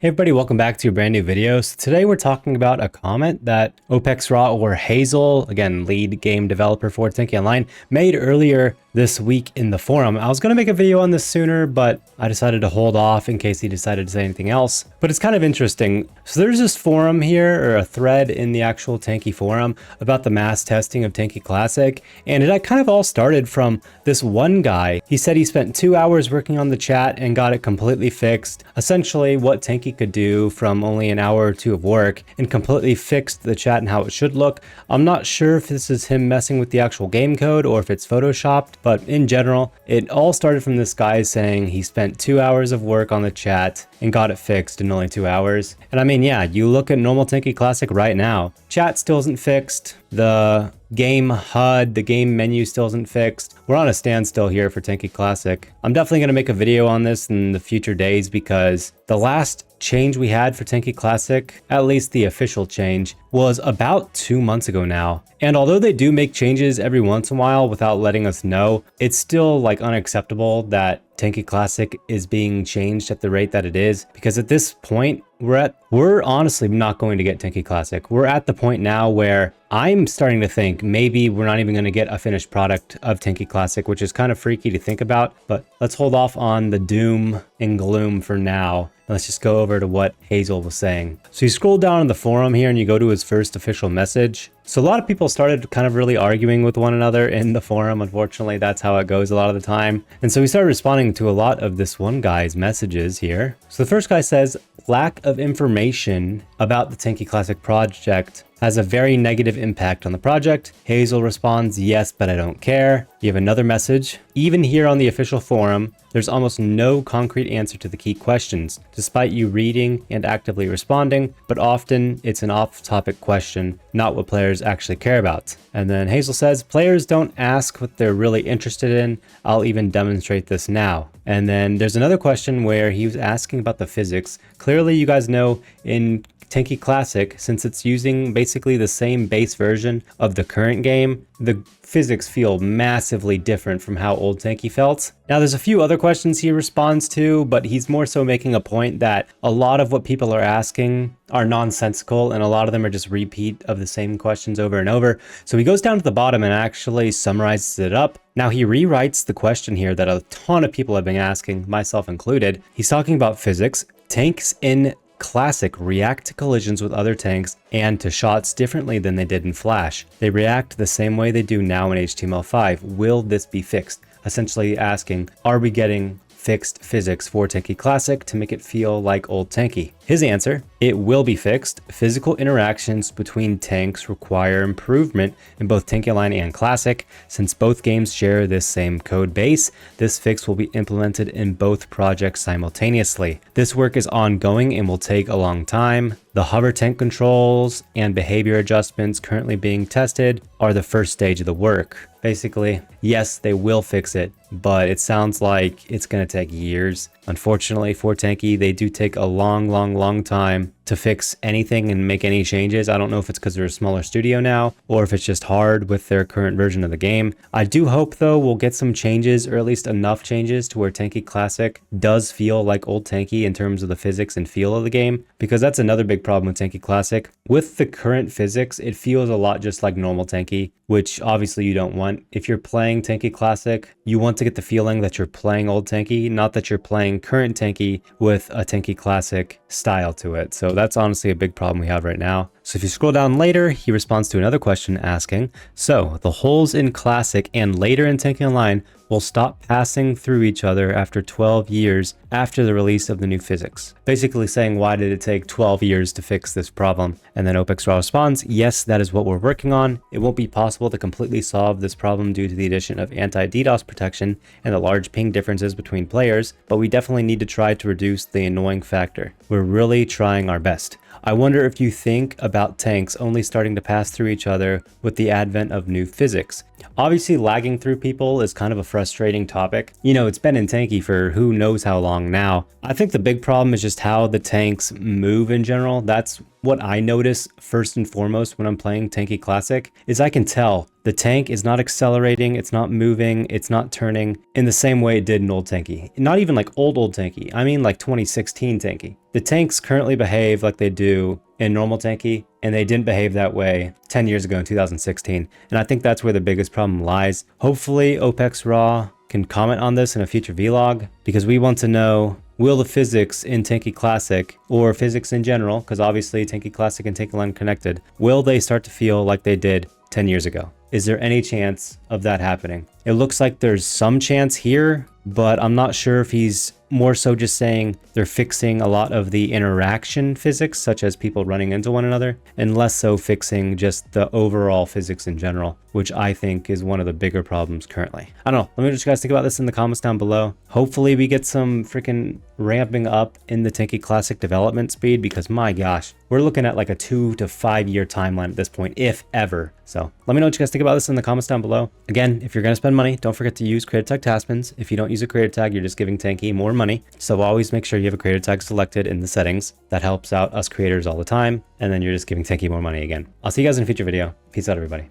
Hey everybody, welcome back to a brand new video. So today we're talking about a comment that OpexRaw or Hazel, again, lead game developer for Tanki Online, made earlier this week in the forum. I was going to make a video on this sooner, but I decided to hold off in case he decided to say anything else. But it's kind of interesting. So there's this forum here, or a thread in the actual Tanki forum about the mass testing of Tanki Classic. And it kind of all started from this one guy. He said he spent 2 hours working on the chat and got it completely fixed. Essentially what Tanki could do from only an hour or two of work, and completely fixed the chat and how it should look. I'm not sure if this is him messing with the actual game code or if it's photoshopped, but in general, it all started from this guy saying he spent 2 hours of work on the chat and got it fixed in only 2 hours. And I mean, yeah, you look at normal Tanki Classic right now, chat still isn't fixed. The game HUD, the game menu still isn't fixed. We're on a standstill here for Tanki Classic. I'm definitely going to make a video on this in the future days because the last change we had for Tanki Classic, at least the official change, was about 2 months ago now. And although they do make changes every once in a while without letting us know, it's still like unacceptable that Tanki Classic is being changed at the rate that it is, because at this point we're honestly not going to get Tanki Classic. We're at the point now where I'm starting to think maybe we're not even going to get a finished product of Tanki Classic, which is kind of freaky to think about, but let's hold off on the doom and gloom for now. Let's just go over to what Hazel was saying. So you scroll down in the forum here and you go to his first official message. So a lot of people started kind of really arguing with one another in the forum. Unfortunately, that's how it goes a lot of the time. And so we started responding to a lot of this one guy's messages here. So the first guy says, lack of information about the Tanki Classic project has a very negative impact on the project. Hazel responds, yes, but I don't care. You have another message. Even here on the official forum, there's almost no concrete answer to the key questions, despite you reading and actively responding, but often it's an off-topic question, not what players actually care about. And then Hazel says, players don't ask what they're really interested in. I'll even demonstrate this now. And then there's another question where he was asking about the physics. Clearly, you guys know in Tanki Classic, since it's using basically the same base version of the current game, the physics feel massively different from how old Tanki felt. Now there's a few other questions he responds to, but he's more so making a point that a lot of what people are asking are nonsensical and a lot of them are just repeat of the same questions over and over. So he goes down to the bottom and actually summarizes it up. Now he rewrites the question here that a ton of people have been asking, myself included. He's talking about physics. Tanks in Classic react to collisions with other tanks and to shots differently than they did in Flash. They react the same way they do now in HTML5. Will this be fixed? Essentially asking, are we getting fixed physics for Tanki Classic to make it feel like old Tanki? His answer, it will be fixed. Physical interactions between tanks require improvement in both Tanki Online and Classic. Since both games share this same code base, this fix will be implemented in both projects simultaneously. This work is ongoing and will take a long time. The hover tank controls and behavior adjustments currently being tested are the first stage of the work. Basically, yes, they will fix it, but it sounds like it's going to take years. Unfortunately for Tanki, they do take a long time to fix anything and make any changes. I don't know if it's because they're a smaller studio now or if it's just hard with their current version of the game. I do hope though we'll get some changes, or at least enough changes to where Tanki Classic does feel like old Tanki in terms of the physics and feel of the game, because that's another big problem with Tanki Classic. With the current physics, it feels a lot just like normal Tanki, which obviously you don't want. If you're playing Tanki Classic, you want to get the feeling that you're playing old Tanki, not that you're playing current Tanki with a Tanki Classic style to it. So that's honestly a big problem we have right now. So if you scroll down later, he responds to another question asking, so the holes in Classic and later in Tanki Online will stop passing through each other after 12 years after the release of the new physics. Basically saying, why did it take 12 years to fix this problem? And then OpexRaw responds, yes, that is what we're working on. It won't be possible to completely solve this problem due to the addition of anti-DDoS protection and the large ping differences between players, but we definitely need to try to reduce the annoying factor. We're really trying our best. I wonder if you think about tanks only starting to pass through each other with the advent of new physics. Obviously, lagging through people is kind of a frustrating topic. You know, it's been in Tanki for who knows how long now. I think the big problem is just how the tanks move in general. That's what I notice first and foremost when I'm playing Tanki Classic is I can tell the tank is not accelerating, it's not moving, it's not turning in the same way it did in old Tanki. Not even like old Tanki, I mean like 2016 Tanki. The tanks currently behave like they do in normal Tanki, and they didn't behave that way 10 years ago in 2016. And I think that's where the biggest problem lies. Hopefully OPEX Raw can comment on this in a future vlog, because we want to know, will the physics in Tanki Classic, or physics in general, because obviously Tanki Classic and Tanki Online connected, will they start to feel like they did 10 years ago? Is there any chance of that happening? It looks like there's some chance here, but I'm not sure if he's more so just saying they're fixing a lot of the interaction physics, such as people running into one another, and less so fixing just the overall physics in general, which I think is one of the bigger problems currently. I don't know. Let me know what you guys think about this in the comments down below. Hopefully we get some freaking ramping up in the Tanki Classic development speed, because my gosh, we're looking at like a 2 to 5 year timeline at this point, if ever. So let me know what you guys think about this in the comments down below. Again, if you're going to spend money, don't forget to use creator tag Taspens. If you don't use a creator tag, you're just giving Tanki more money. So always make sure you have a creator tag selected in the settings. That helps out us creators all the time. And then you're just giving Tanki more money again. I'll see you guys in a future video. Peace out, everybody.